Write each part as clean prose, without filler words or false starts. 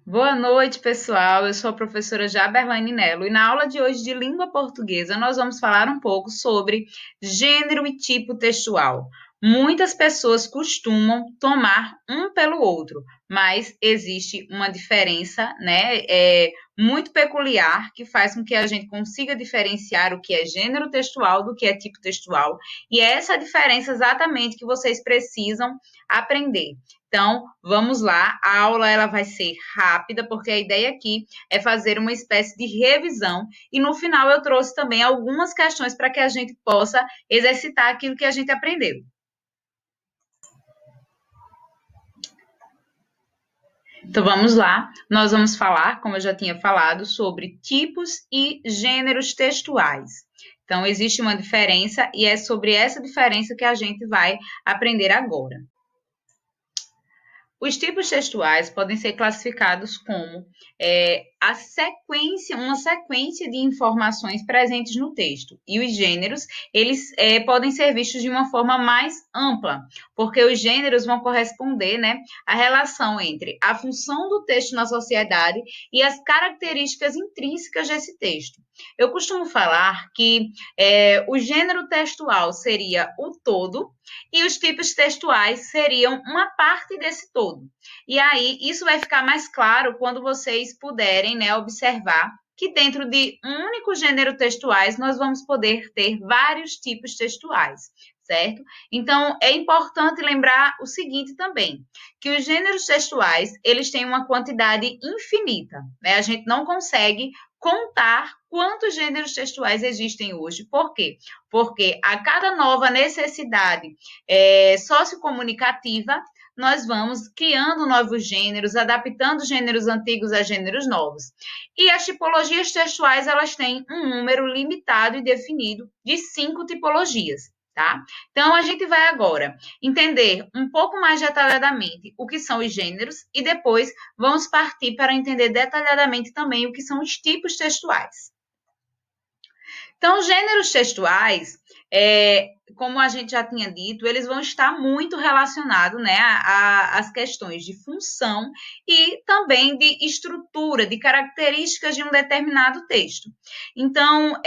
Boa noite, pessoal. Eu sou a professora Jaberlaine Nelo e na aula de hoje de língua portuguesa nós vamos falar um pouco sobre gênero e tipo textual. Muitas pessoas costumam tomar um pelo outro, mas existe uma diferença, né, muito peculiar que faz com que a gente consiga diferenciar o que é gênero textual do que é tipo textual. E é essa diferença exatamente que vocês precisam aprender. Então, vamos lá. A aula ela vai ser rápida, porque a ideia aqui é fazer uma espécie de revisão e no final eu trouxe também algumas questões para que a gente possa exercitar aquilo que a gente aprendeu. Então vamos lá. Nós vamos falar, como eu já tinha falado, sobre tipos e gêneros textuais. Então existe uma diferença e é sobre essa diferença que a gente vai aprender agora. Os tipos textuais podem ser classificados como uma sequência de informações presentes no texto. E os gêneros, eles podem ser vistos de uma forma mais ampla, porque os gêneros vão corresponder, né, à relação entre a função do texto na sociedade e as características intrínsecas desse texto. Eu costumo falar que o gênero textual seria o todo e os tipos textuais seriam uma parte desse todo. E aí, isso vai ficar mais claro quando vocês puderem, né, observar que dentro de um único gênero textuais nós vamos poder ter vários tipos textuais, certo? Então, é importante lembrar o seguinte também, que os gêneros textuais, eles têm uma quantidade infinita, né? A gente não consegue contar quantos gêneros textuais existem hoje. Por quê? Porque a cada nova necessidade sociocomunicativa, nós vamos criando novos gêneros, adaptando gêneros antigos a gêneros novos. E as tipologias textuais, elas têm um número limitado e definido de 5 tipologias, tá? Então, a gente vai agora entender um pouco mais detalhadamente o que são os gêneros e depois vamos partir para entender detalhadamente também o que são os tipos textuais. Então, gêneros textuais, como a gente já tinha dito, eles vão estar muito relacionados, né, às questões de função e também de estrutura, de características de um determinado texto. Então,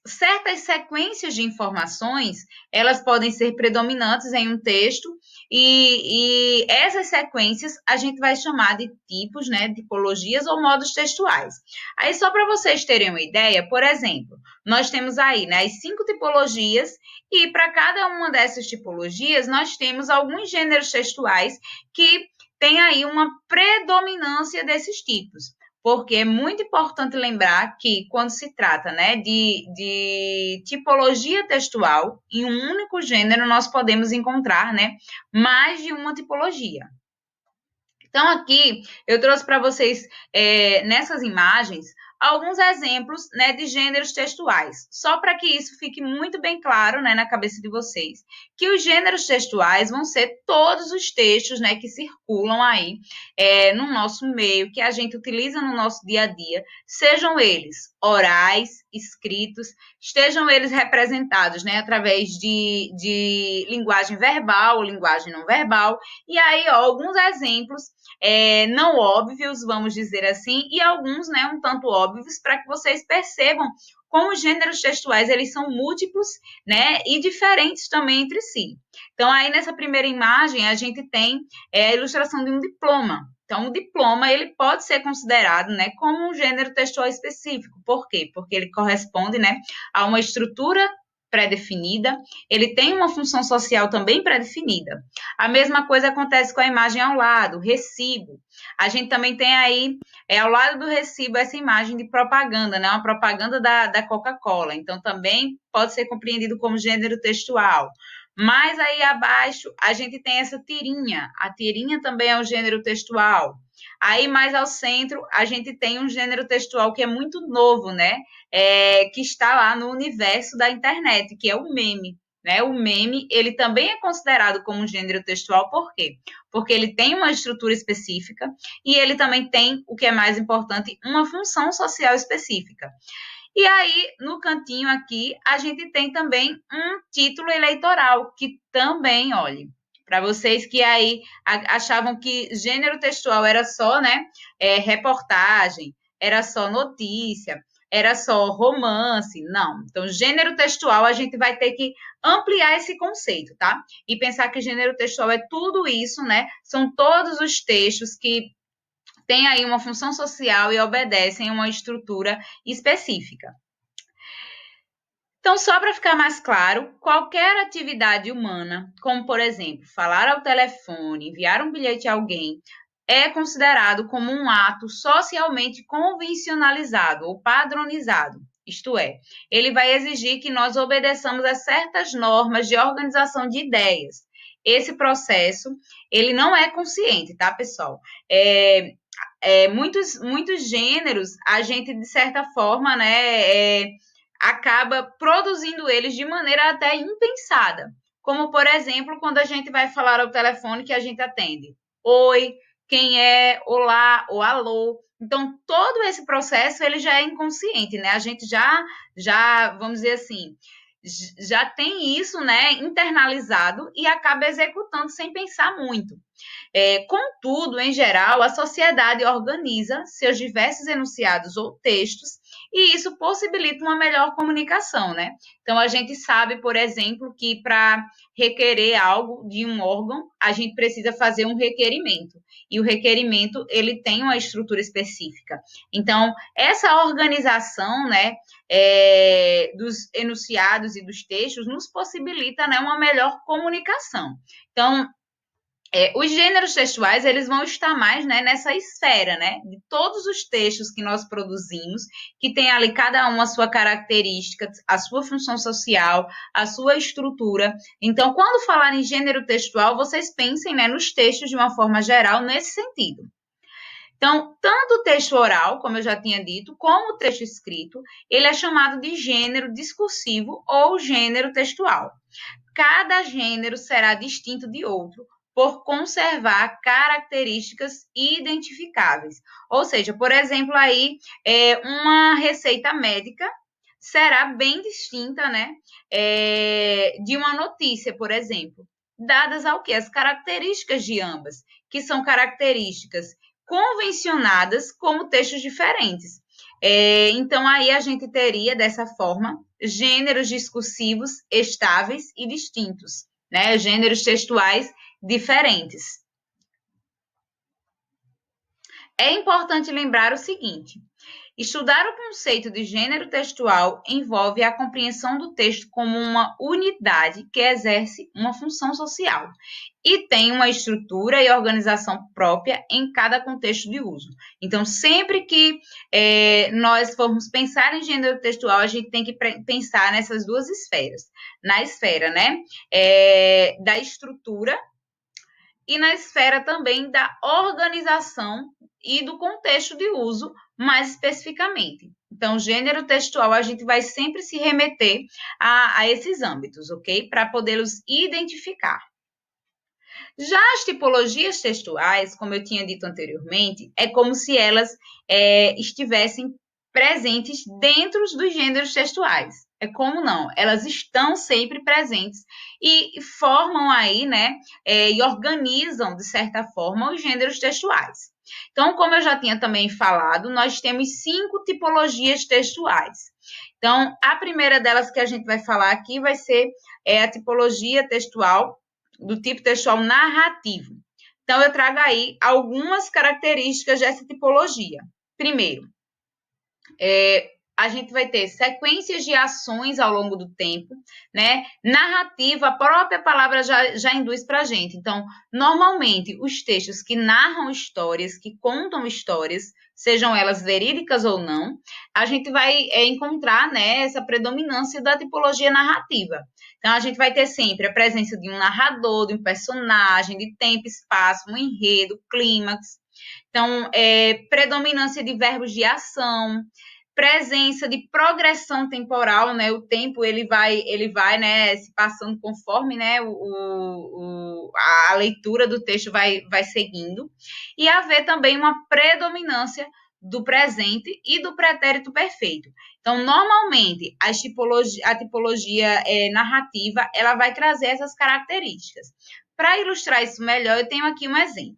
certas sequências de informações, elas podem ser predominantes em um texto e essas sequências a gente vai chamar de tipos, né, tipologias ou modos textuais. Aí, só para vocês terem uma ideia, por exemplo, nós temos aí, né, as 5 tipologias e para cada uma dessas tipologias nós temos alguns gêneros textuais que têm aí uma predominância desses tipos. Porque é muito importante lembrar que, quando se trata, né, de tipologia textual, em um único gênero nós podemos encontrar, né, mais de uma tipologia. Então, aqui eu trouxe para vocês, nessas imagens, alguns exemplos, né, de gêneros textuais, só para que isso fique muito bem claro, né, na cabeça de vocês, que os gêneros textuais vão ser todos os textos, né, que circulam aí no nosso meio, que a gente utiliza no nosso dia a dia, sejam eles orais, escritos, estejam eles representados, né, através de linguagem verbal ou linguagem não verbal, e aí, ó, alguns exemplos não óbvios, vamos dizer assim, e alguns, né, um tanto óbvios, para que vocês percebam como os gêneros textuais, eles são múltiplos, né, e diferentes também entre si. Então, aí nessa primeira imagem, a gente tem a ilustração de um diploma. Então, o diploma, ele pode ser considerado, né, como um gênero textual específico. Por quê? Porque ele corresponde, né, a uma estrutura pré-definida, ele tem uma função social também pré-definida. A mesma coisa acontece com a imagem ao lado, recibo. A gente também tem aí, ao lado do recibo, essa imagem de propaganda, né? Uma propaganda da Coca-Cola. Então, também pode ser compreendido como gênero textual. Mais aí abaixo, a gente tem essa tirinha. A tirinha também é um gênero textual. Aí, mais ao centro, a gente tem um gênero textual que é muito novo, né? Que está lá no universo da internet, que é o meme. Né? O meme, ele também é considerado como um gênero textual, por quê? Porque ele tem uma estrutura específica e ele também tem, o que é mais importante, uma função social específica. E aí, no cantinho aqui, a gente tem também um título eleitoral, que também, olhe, Para vocês que aí achavam que gênero textual era só, né, reportagem, era só notícia, era só romance. Não. Então, gênero textual, a gente vai ter que ampliar esse conceito, tá? E pensar que gênero textual é tudo isso, né? São todos os textos que têm aí uma função social e obedecem a uma estrutura específica. Então, só para ficar mais claro, qualquer atividade humana, como por exemplo, falar ao telefone, enviar um bilhete a alguém, é considerado como um ato socialmente convencionalizado ou padronizado. Isto é, ele vai exigir que nós obedeçamos a certas normas de organização de ideias. Esse processo, ele não é consciente, tá, pessoal? Muitos gêneros, a gente, de certa forma, né, acaba produzindo eles de maneira até impensada. Como, por exemplo, quando a gente vai falar ao telefone que a gente atende. Oi, quem é? Olá, ou alô. Então, todo esse processo, ele já é inconsciente, né? A gente já vamos dizer assim, já tem isso, né, internalizado e acaba executando sem pensar muito. Contudo, em geral, a sociedade organiza seus diversos enunciados ou textos e isso possibilita uma melhor comunicação, né? Então, a gente sabe, por exemplo, que para requerer algo de um órgão, a gente precisa fazer um requerimento. E o requerimento, ele tem uma estrutura específica. Então, essa organização, né, dos enunciados e dos textos nos possibilita, né, uma melhor comunicação. Então, os gêneros textuais, eles vão estar mais, né, nessa esfera, né, de todos os textos que nós produzimos, que tem ali cada um a sua característica, a sua função social, a sua estrutura. Então, quando falar em gênero textual, vocês pensem, né, nos textos de uma forma geral nesse sentido. Então, tanto o texto oral, como eu já tinha dito, como o texto escrito, ele é chamado de gênero discursivo ou gênero textual. Cada gênero será distinto de outro, por conservar características identificáveis. Ou seja, por exemplo, aí uma receita médica será bem distinta, né, de uma notícia, por exemplo, dadas ao que as características de ambas, que são características convencionadas como textos diferentes. Então, aí a gente teria, dessa forma, gêneros discursivos estáveis e distintos, né? Gêneros textuais diferentes. É importante lembrar o seguinte: estudar o conceito de gênero textual envolve a compreensão do texto como uma unidade que exerce uma função social e tem uma estrutura e organização própria em cada contexto de uso. Então, sempre que nós formos pensar em gênero textual, a gente tem que pensar nessas duas esferas. Na esfera, né, da estrutura e na esfera também da organização e do contexto de uso, mais especificamente. Então, gênero textual, a gente vai sempre se remeter a esses âmbitos, ok? Para podê-los identificar. Já as tipologias textuais, como eu tinha dito anteriormente, é como se elas estivessem presentes dentro dos gêneros textuais. É como não, elas estão sempre presentes e formam aí, né, e organizam, de certa forma, os gêneros textuais. Então, como eu já tinha também falado, nós temos 5 tipologias textuais. Então, a primeira delas que a gente vai falar aqui vai ser a tipologia textual do tipo textual narrativo. Então, eu trago aí algumas características dessa tipologia. Primeiro, a gente vai ter sequências de ações ao longo do tempo, né? Narrativa, a própria palavra já induz para a gente. Então, normalmente, os textos que narram histórias, que contam histórias, sejam elas verídicas ou não, a gente vai encontrar, né, essa predominância da tipologia narrativa. Então, a gente vai ter sempre a presença de um narrador, de um personagem, de tempo, espaço, um enredo, clímax. Então, predominância de verbos de ação, presença de progressão temporal, né? O tempo ele vai, né, se passando conforme, né, a leitura do texto vai seguindo, e haver também uma predominância do presente e do pretérito perfeito. Então, normalmente, a tipologia narrativa, ela vai trazer essas características. para ilustrar isso melhor, eu tenho aqui um exemplo.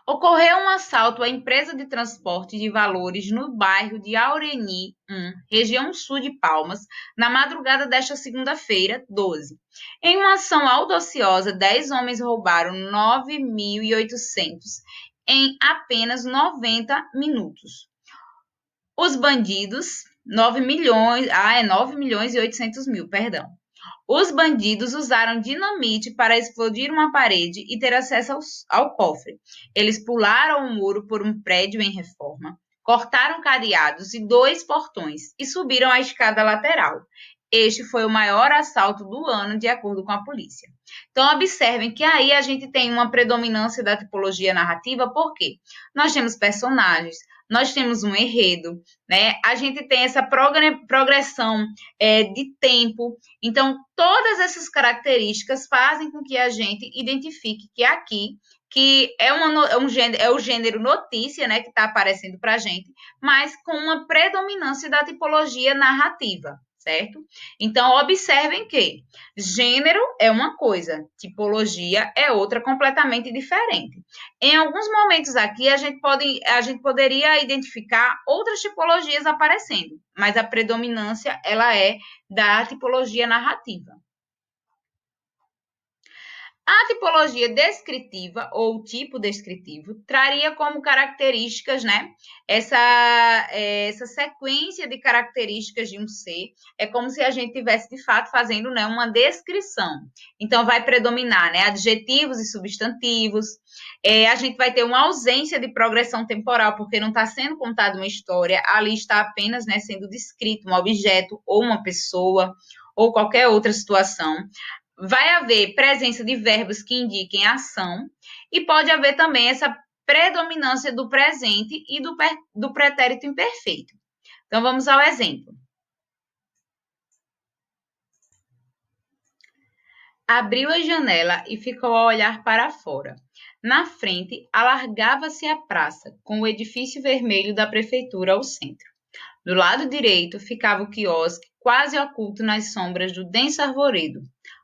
Ocorreu um assalto à empresa de transporte de valores no bairro de Aureni 1, região sul de Palmas, na madrugada desta segunda-feira, 12. Em uma ação audaciosa, 10 homens roubaram 9.800 em apenas 90 minutos. Os bandidos, 9 milhões e 800 mil, perdão. Os bandidos usaram dinamite para explodir uma parede e ter acesso ao cofre. Eles pularam o muro por um prédio em reforma, cortaram cadeados e 2 portões e subiram a escada lateral. Este foi o maior assalto do ano, de acordo com a polícia. Então, observem que aí a gente tem uma predominância da tipologia narrativa, porque nós temos personagens, nós temos um enredo, né? A gente tem essa progressão de tempo. Então, todas essas características fazem com que a gente identifique que aqui é o gênero notícia, né, que está aparecendo para a gente, mas com uma predominância da tipologia narrativa, certo? Então, observem que gênero é uma coisa, tipologia é outra completamente diferente. Em alguns momentos aqui, a gente poderia identificar outras tipologias aparecendo, mas a predominância, ela é da tipologia narrativa. A tipologia descritiva, ou tipo descritivo, traria como características, né, essa sequência de características de um ser. É como se a gente estivesse, de fato, fazendo, né, uma descrição. Então, vai predominar, né, adjetivos e substantivos. A gente vai ter uma ausência de progressão temporal, porque não está sendo contada uma história, ali está apenas, né, sendo descrito um objeto ou uma pessoa ou qualquer outra situação. Vai haver presença de verbos que indiquem ação e pode haver também essa predominância do presente e do pretérito imperfeito. Então, vamos ao exemplo. Abriu a janela e ficou a olhar para fora. Na frente, alargava-se a praça, com o edifício vermelho da prefeitura ao centro. Do lado direito ficava o quiosque, quase oculto nas sombras do denso arvoredo.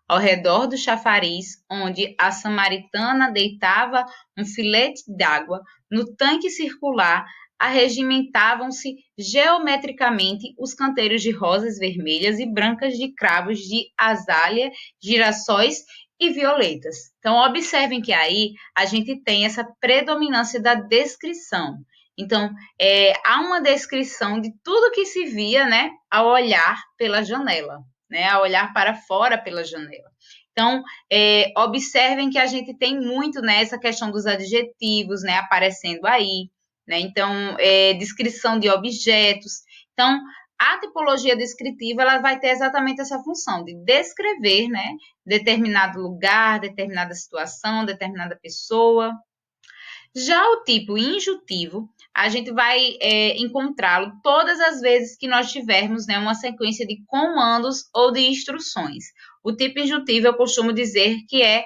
Ao redor do chafariz, onde a samaritana deitava um filete d'água, no tanque circular arregimentavam-se geometricamente os canteiros de rosas vermelhas e brancas de cravos de azalea, girassóis e violetas. Então, observem que aí a gente tem essa predominância da descrição. Então, há uma descrição de tudo que se via, né, ao olhar pela janela, né, ao olhar para fora pela janela. Então, observem que a gente tem muito, né, essa questão dos adjetivos, né, aparecendo aí, né? Então, descrição de objetos. Então, a tipologia descritiva, ela vai ter exatamente essa função de descrever, né, determinado lugar, determinada situação, determinada pessoa. Já o tipo injuntivo, a gente vai encontrá-lo todas as vezes que nós tivermos, né, uma sequência de comandos ou de instruções. O tipo injuntivo, eu costumo dizer que é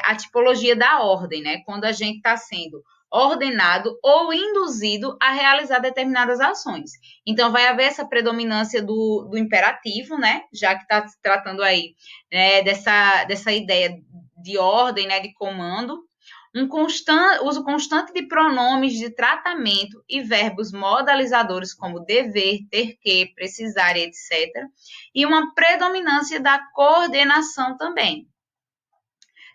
a tipologia da ordem, né? Quando a gente está sendo ordenado ou induzido a realizar determinadas ações. Então, vai haver essa predominância do imperativo, né? Já que está se tratando aí, né, dessa ideia de ordem, né, de comando. Uso constante de pronomes de tratamento e verbos modalizadores como dever, ter que, precisar, etc. E uma predominância da coordenação também.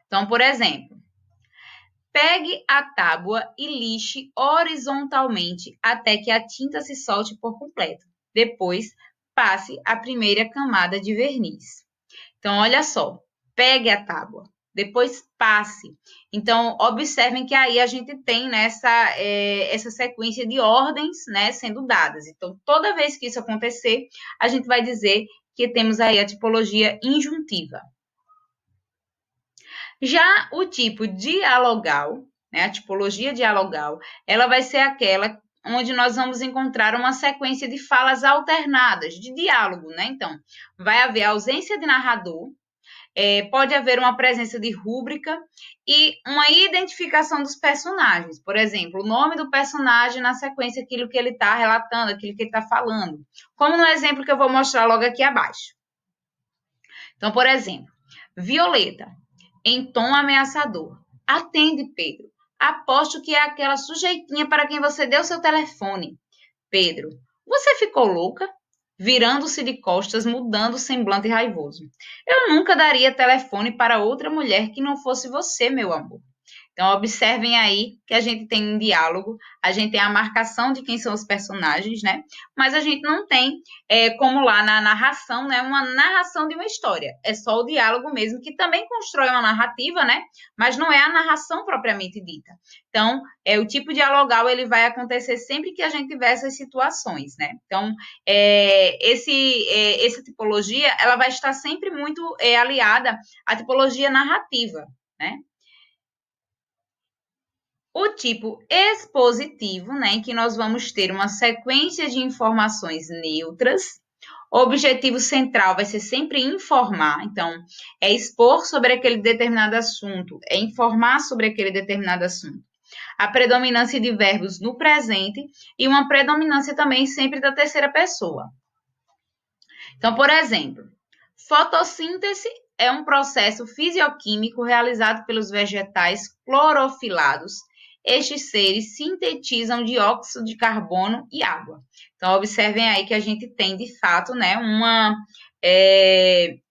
Então, por exemplo, pegue a tábua e lixe horizontalmente até que a tinta se solte por completo. Depois, passe a primeira camada de verniz. Então, olha só, pegue a tábua. Depois passe. Então, observem que aí a gente tem, né, essa sequência de ordens, né, sendo dadas. Então, toda vez que isso acontecer, a gente vai dizer que temos aí a tipologia injuntiva. Já o tipo dialogal, né, a tipologia dialogal, ela vai ser aquela onde nós vamos encontrar uma sequência de falas alternadas, de diálogo, né? Então, vai haver ausência de narrador, pode haver uma presença de rúbrica e uma identificação dos personagens. Por exemplo, o nome do personagem na sequência, aquilo que ele está relatando, aquilo que ele está falando. Como no exemplo que eu vou mostrar logo aqui abaixo. Então, por exemplo, Violeta. em tom ameaçador. Atende, Pedro. Aposto que é aquela sujeitinha para quem você deu seu telefone. Pedro, você ficou louca? Virando-se de costas, mudando o semblante raivoso. Eu nunca daria telefone para outra mulher que não fosse você, meu amor. Então, observem aí que a gente tem um diálogo, a gente tem a marcação de quem são os personagens, né? Mas a gente não tem, como lá na narração, né? Uma narração de uma história. É só o diálogo mesmo, que também constrói uma narrativa, né? Mas não é a narração propriamente dita. Então, o tipo dialogal, ele vai acontecer sempre que a gente tiver essas situações, né? Então, essa tipologia, ela vai estar sempre muito aliada à tipologia narrativa, né? O tipo expositivo, né, em que nós vamos ter uma sequência de informações neutras. O objetivo central vai ser sempre informar, então, é expor sobre aquele determinado assunto, é informar sobre aquele determinado assunto. A predominância de verbos no presente e uma predominância também sempre da terceira pessoa. Então, por exemplo, fotossíntese é um processo fisioquímico realizado pelos vegetais clorofilados. Estes seres sintetizam dióxido de carbono e água. Então, observem aí que a gente tem, de fato, né,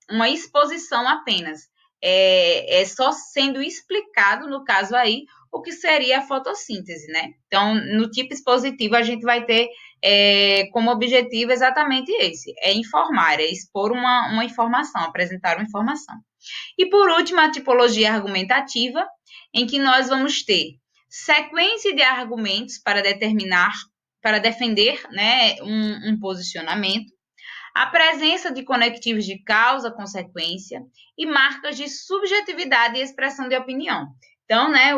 uma exposição apenas. É só sendo explicado, no caso aí, o que seria a fotossíntese, né? Então, no tipo expositivo, a gente vai ter como objetivo exatamente esse, é informar, é expor uma informação, apresentar uma informação. E por último, a tipologia argumentativa, em que nós vamos ter sequência de argumentos para defender, né, um posicionamento, a presença de conectivos de causa-consequência e marcas de subjetividade e expressão de opinião. Então, né,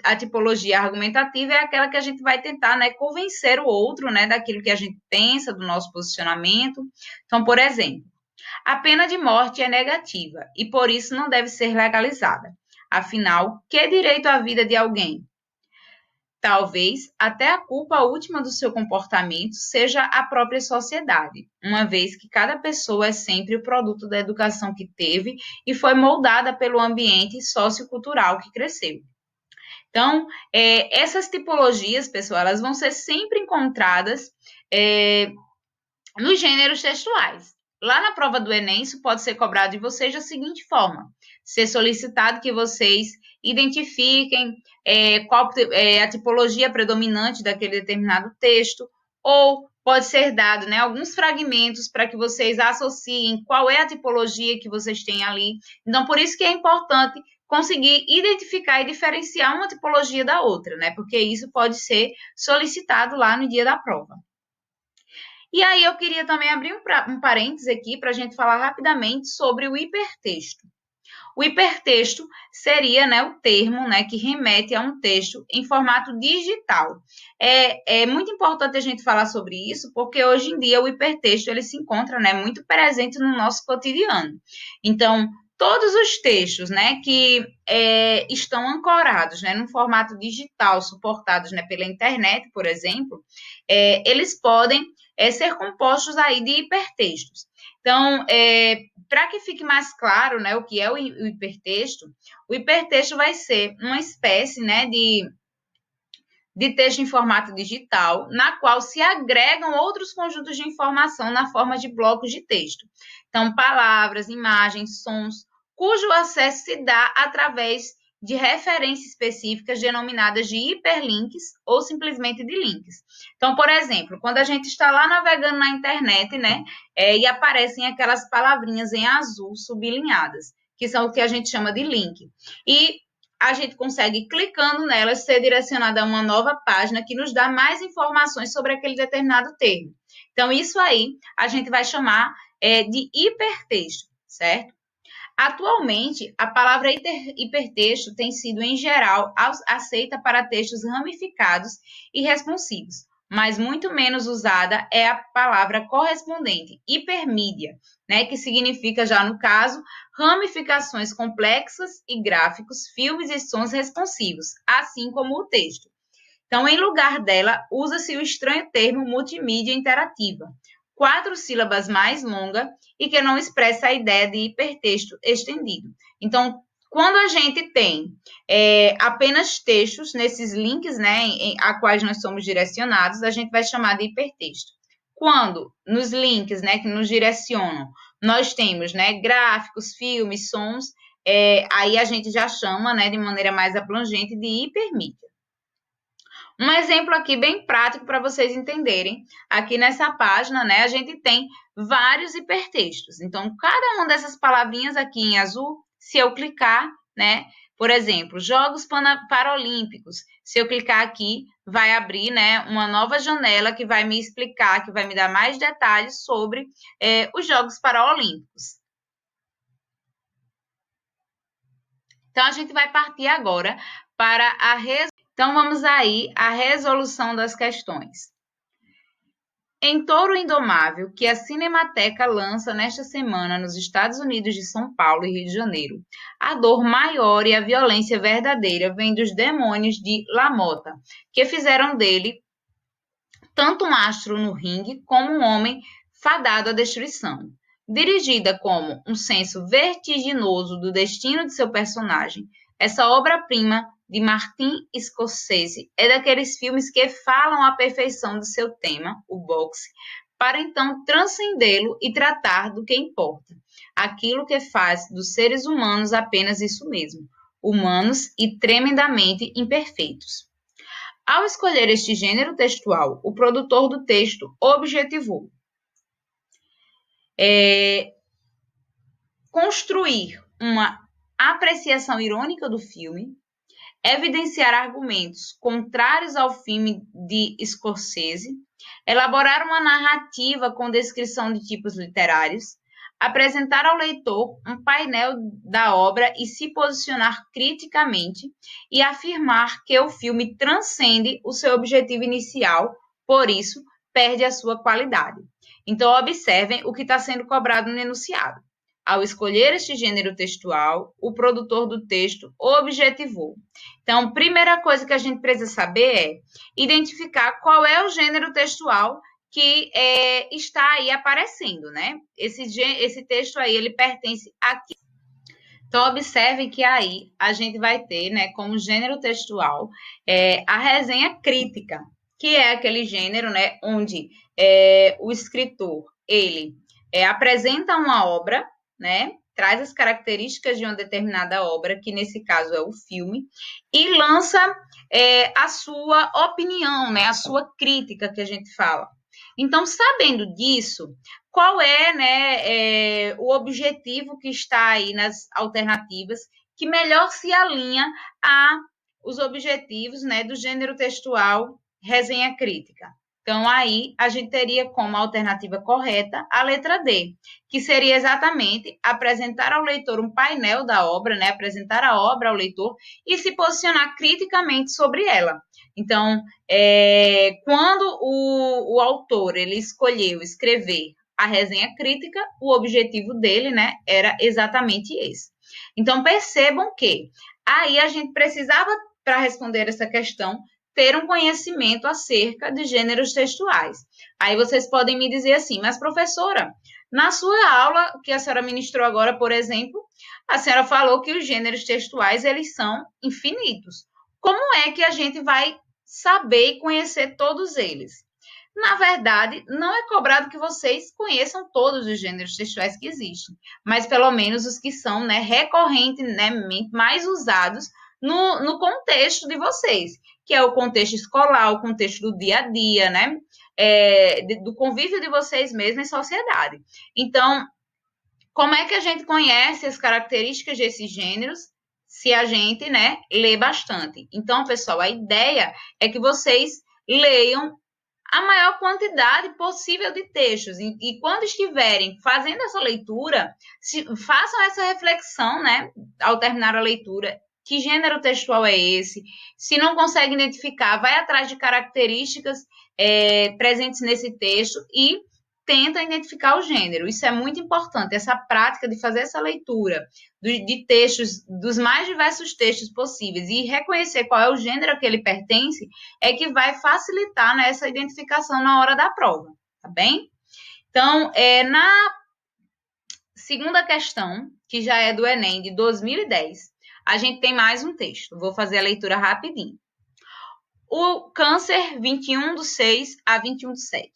a tipologia argumentativa é aquela que a gente vai tentar, né, convencer o outro, né, daquilo que a gente pensa, do nosso posicionamento. Então, por exemplo, a pena de morte é negativa e por isso não deve ser legalizada. Afinal, que direito à vida de alguém? Talvez até a culpa última do seu comportamento seja a própria sociedade, uma vez que cada pessoa é sempre o produto da educação que teve e foi moldada pelo ambiente sociocultural que cresceu. Então, essas tipologias, pessoal, elas vão ser sempre encontradas nos gêneros textuais. Lá na prova do Enem, isso pode ser cobrado de vocês da seguinte forma: ser solicitado que vocês identifiquem qual é a tipologia predominante daquele determinado texto, ou pode ser dado, né, alguns fragmentos para que vocês associem qual é a tipologia que vocês têm ali. Então, por isso que é importante conseguir identificar e diferenciar uma tipologia da outra, né? Porque isso pode ser solicitado lá no dia da prova. E aí eu queria também abrir um parênteses aqui para a gente falar rapidamente sobre o hipertexto. O hipertexto seria, né, o termo, né, que remete a um texto em formato digital. É muito importante a gente falar sobre isso, porque hoje em dia o hipertexto ele se encontra, né, muito presente no nosso cotidiano. Então, todos os textos, né, que estão ancorados, né, num formato digital, suportados, né, pela internet, por exemplo, eles podem ser compostos aí de hipertextos. Então, para que fique mais claro, né, o que é o hipertexto vai ser uma espécie, né, de texto em formato digital, na qual se agregam outros conjuntos de informação na forma de blocos de texto. Então, palavras, imagens, sons, cujo acesso se dá através de referências específicas denominadas de hiperlinks ou simplesmente de links. Então, por exemplo, quando a gente está lá navegando na internet, né, e aparecem aquelas palavrinhas em azul sublinhadas, que são o que a gente chama de link. E a gente consegue, clicando nelas, ser direcionada a uma nova página que nos dá mais informações sobre aquele determinado termo. Então, isso aí a gente vai chamar de hipertexto, certo? Atualmente, a palavra hipertexto tem sido, em geral, aceita para textos ramificados e responsivos, mas muito menos usada é a palavra correspondente, hipermídia, né, que significa, já no caso, ramificações complexas e gráficos, filmes e sons responsivos, assim como o texto. Então, em lugar dela, usa-se o estranho termo multimídia interativa, 4 sílabas mais longa e que não expressa a ideia de hipertexto estendido. Então, Quando a gente tem apenas textos nesses links, né, a quais nós somos direcionados, a gente vai chamar de hipertexto. Quando nos links, né, que nos direcionam, nós temos, né, gráficos, filmes, sons, aí a gente já chama, né, de maneira mais abrangente de hipermídia. Um exemplo aqui bem prático para vocês entenderem. Aqui nessa página, né, a gente tem vários hipertextos. Então, cada uma dessas palavrinhas aqui em azul, se eu clicar, né, por exemplo, Jogos Paralímpicos, se eu clicar aqui, vai abrir, né, uma nova janela que vai me explicar, que vai me dar mais detalhes sobre os Jogos Paralímpicos. Então, a gente vai partir agora para a Então, vamos aí à resolução das questões. Em Touro Indomável, que a Cinemateca lança nesta semana nos Estados Unidos de São Paulo e Rio de Janeiro, a dor maior e a violência verdadeira vem dos demônios de LaMotta, que fizeram dele tanto um astro no ringue como um homem fadado à destruição. Dirigida como um senso vertiginoso do destino de seu personagem, essa obra-prima de Martin Scorsese é daqueles filmes que falam à perfeição do seu tema, o boxe, para então transcendê-lo e tratar do que importa, aquilo que faz dos seres humanos apenas isso mesmo, humanos e tremendamente imperfeitos. Ao escolher este gênero textual, o produtor do texto objetivou construir uma apreciação irônica do filme, evidenciar argumentos contrários ao filme de Scorsese, elaborar uma narrativa com descrição de tipos literários, apresentar ao leitor um painel da obra e se posicionar criticamente e afirmar que o filme transcende o seu objetivo inicial, por isso perde a sua qualidade. Então, observem o que está sendo cobrado no enunciado. Ao escolher este gênero textual, o produtor do texto objetivou. Então, primeira coisa que a gente precisa saber é identificar qual é o gênero textual que está aí aparecendo, né? Esse texto aí, ele pertence aqui. Então, observem que aí a gente vai ter, né, como gênero textual, a resenha crítica, que é aquele gênero, né, onde o escritor, ele apresenta uma obra, né, traz as características de uma determinada obra, que nesse caso é o filme, e lança a sua opinião, né, a sua crítica, que a gente fala. Então, sabendo disso, qual é, né, o objetivo que está aí nas alternativas que melhor se alinha a os objetivos, né, do gênero textual resenha crítica? Então, aí a gente teria como alternativa correta a letra D, que seria exatamente apresentar ao leitor um painel da obra, né? Apresentar a obra ao leitor e se posicionar criticamente sobre ela. Então, quando o autor ele escolheu escrever a resenha crítica, o objetivo dele, né, era exatamente esse. Então, percebam que aí a gente precisava, para responder essa questão, ter um conhecimento acerca de gêneros textuais. Aí vocês podem me dizer assim, mas professora, na sua aula que a senhora ministrou agora, por exemplo, a senhora falou que os gêneros textuais, eles são infinitos. Como é que a gente vai saber e conhecer todos eles? Na verdade, não é cobrado que vocês conheçam todos os gêneros textuais que existem, mas pelo menos os que são, né, recorrentemente mais usados no contexto de vocês, que é o contexto escolar, o contexto do dia a dia, né? Do convívio de vocês mesmos em sociedade. Então, como é que a gente conhece as características desses gêneros? Se a gente, né, lê bastante. Então, pessoal, a ideia é que vocês leiam a maior quantidade possível de textos. E quando estiverem fazendo essa leitura, façam essa reflexão, né, ao terminar a leitura. Que gênero textual é esse? Se não consegue identificar, vai atrás de características presentes nesse texto e tenta identificar o gênero. Isso é muito importante, essa prática de fazer essa leitura de textos, dos mais diversos textos possíveis e reconhecer qual é o gênero a que ele pertence, é que vai facilitar nessa identificação na hora da prova, tá bem? Então, na segunda questão, que já é do Enem de 2010, a gente tem mais um texto. Vou fazer a leitura rapidinho. O Câncer, 21/6 a 21/7.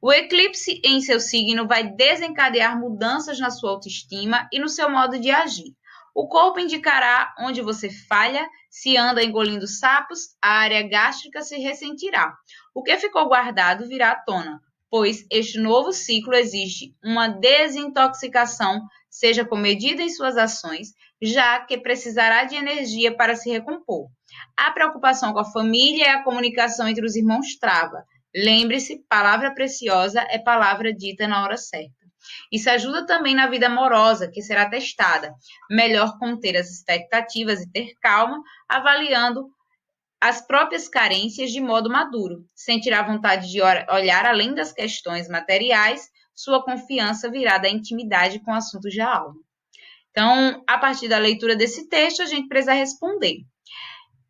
O eclipse em seu signo vai desencadear mudanças na sua autoestima e no seu modo de agir. O corpo indicará onde você falha, se anda engolindo sapos, a área gástrica se ressentirá. O que ficou guardado virá à tona, pois este novo ciclo exige uma desintoxicação, seja comedida em suas ações, já que precisará de energia para se recompor. A preocupação com a família e a comunicação entre os irmãos trava. Lembre-se, palavra preciosa é palavra dita na hora certa. Isso ajuda também na vida amorosa, que será testada. Melhor conter as expectativas e ter calma, avaliando as próprias carências de modo maduro. Sentirá vontade de olhar além das questões materiais, sua confiança virá da intimidade com assuntos da alma. Então, a partir da leitura desse texto, a gente precisa responder.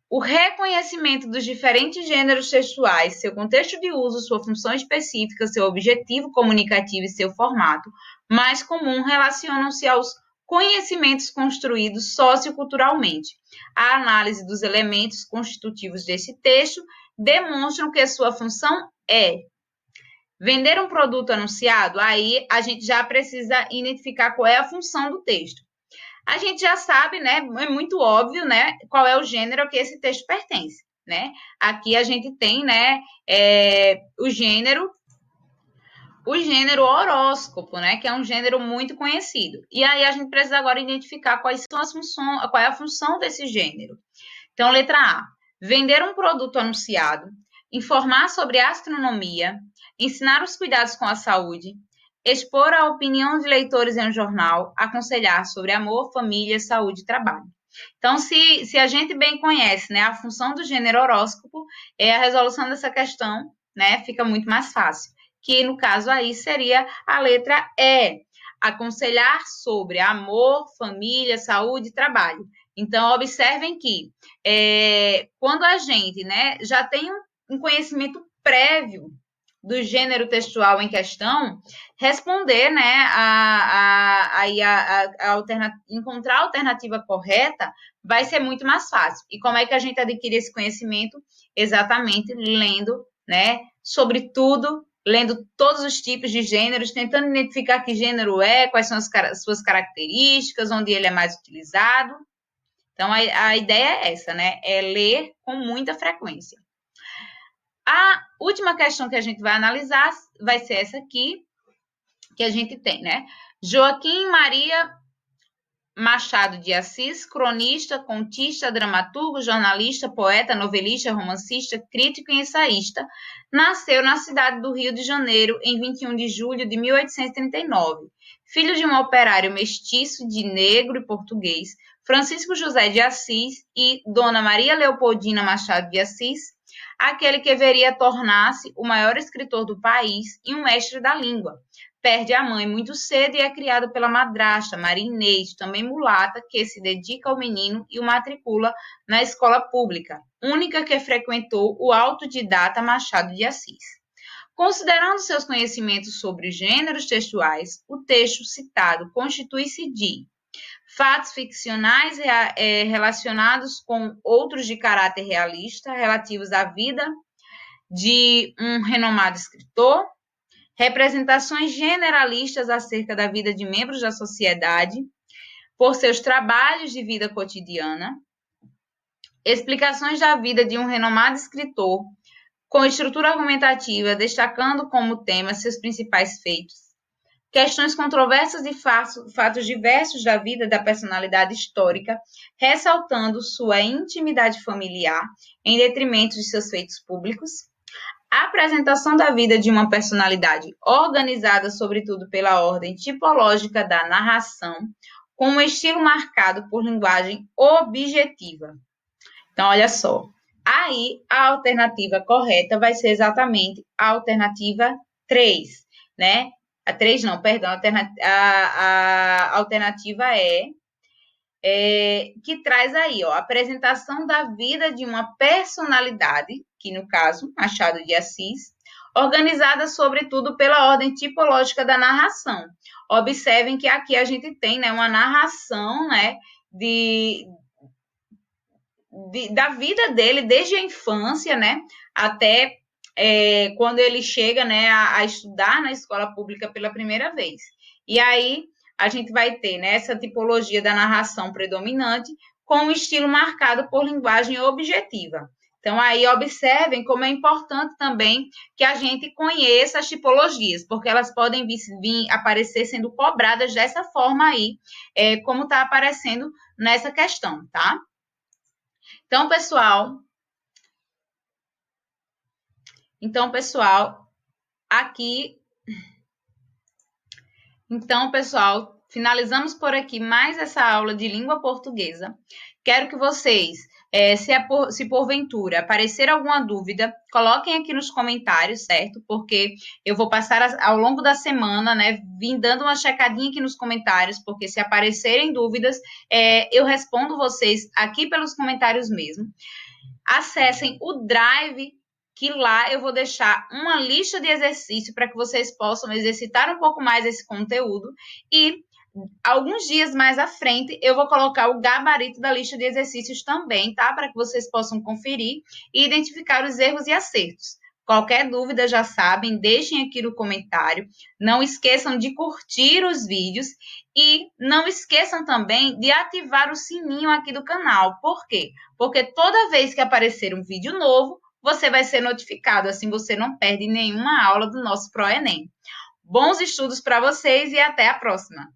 O reconhecimento dos diferentes gêneros textuais, seu contexto de uso, sua função específica, seu objetivo comunicativo e seu formato mais comum relacionam-se aos conhecimentos construídos socioculturalmente. A análise dos elementos constitutivos desse texto demonstram que sua função é vender um produto anunciado. Aí a gente já precisa identificar qual é a função do texto. A gente já sabe, né, é muito óbvio, né, qual é o gênero a que esse texto pertence, né? Aqui a gente tem, né, o gênero horóscopo, né, que é um gênero muito conhecido. E aí a gente precisa agora identificar quais são as funções, qual é a função desse gênero. Então, letra A, vender um produto anunciado, informar sobre astronomia, ensinar os cuidados com a saúde, expor a opinião de leitores em um jornal, aconselhar sobre amor, família, saúde e trabalho. Então, se a gente bem conhece, né, a função do gênero horóscopo, a resolução dessa questão, né, fica muito mais fácil, que no caso aí seria a letra E, aconselhar sobre amor, família, saúde e trabalho. Então, observem que quando a gente, né, já tem um conhecimento prévio do gênero textual em questão, responder, né, encontrar a alternativa correta vai ser muito mais fácil. E como é que a gente adquire esse conhecimento? Exatamente lendo, né, sobre tudo, lendo todos os tipos de gêneros, tentando identificar que gênero é, quais são as suas características, onde ele é mais utilizado. Então, a ideia é essa, né, é ler com muita frequência. A última questão que a gente vai analisar vai ser essa aqui, que a gente tem, né? Joaquim Maria Machado de Assis, cronista, contista, dramaturgo, jornalista, poeta, novelista, romancista, crítico e ensaísta, nasceu na cidade do Rio de Janeiro em 21 de julho de 1839. Filho de um operário mestiço de negro e português, Francisco José de Assis e Dona Maria Leopoldina Machado de Assis, aquele que veria tornar-se o maior escritor do país e um mestre da língua. Perde a mãe muito cedo e é criado pela madrasta, Maria Inês, também mulata, que se dedica ao menino e o matricula na escola pública, única que frequentou o autodidata Machado de Assis. Considerando seus conhecimentos sobre gêneros textuais, o texto citado constitui-se de fatos ficcionais relacionados com outros de caráter realista, relativos à vida de um renomado escritor, representações generalistas acerca da vida de membros da sociedade, por seus trabalhos de vida cotidiana, explicações da vida de um renomado escritor, com estrutura argumentativa, destacando como tema seus principais feitos, questões controversas e fatos diversos da vida da personalidade histórica, ressaltando sua intimidade familiar em detrimento de seus feitos públicos, a apresentação da vida de uma personalidade organizada, sobretudo pela ordem tipológica da narração, com um estilo marcado por linguagem objetiva. Então, olha só, aí a alternativa correta vai ser exatamente a alternativa 3, né? A 3 não, perdão, a alternativa que traz aí, ó, a apresentação da vida de uma personalidade, que no caso, Machado de Assis, organizada sobretudo pela ordem tipológica da narração. Observem que aqui a gente tem, né, uma narração, né, da vida dele, desde a infância, né, até quando ele chega, né, a estudar na escola pública pela primeira vez. E aí a gente vai ter, né, essa tipologia da narração predominante com um estilo marcado por linguagem objetiva. Então, aí observem como é importante também que a gente conheça as tipologias, porque elas podem vir aparecer sendo cobradas dessa forma aí, como está aparecendo nessa questão, tá? Então, pessoal, aqui. Então, pessoal, finalizamos por aqui mais essa aula de língua portuguesa. Quero que vocês, se porventura aparecer alguma dúvida, coloquem aqui nos comentários, certo? Porque eu vou passar ao longo da semana, né, vim dando uma checadinha aqui nos comentários, porque se aparecerem dúvidas, eu respondo vocês aqui pelos comentários mesmo. Acessem o Drive, que lá eu vou deixar uma lista de exercícios para que vocês possam exercitar um pouco mais esse conteúdo e alguns dias mais à frente eu vou colocar o gabarito da lista de exercícios também, tá? Para que vocês possam conferir e identificar os erros e acertos. Qualquer dúvida, já sabem, deixem aqui no comentário. Não esqueçam de curtir os vídeos e não esqueçam também de ativar o sininho aqui do canal. Por quê? Porque toda vez que aparecer um vídeo novo, você vai ser notificado, assim você não perde nenhuma aula do nosso ProEnem. Bons estudos para vocês e até a próxima!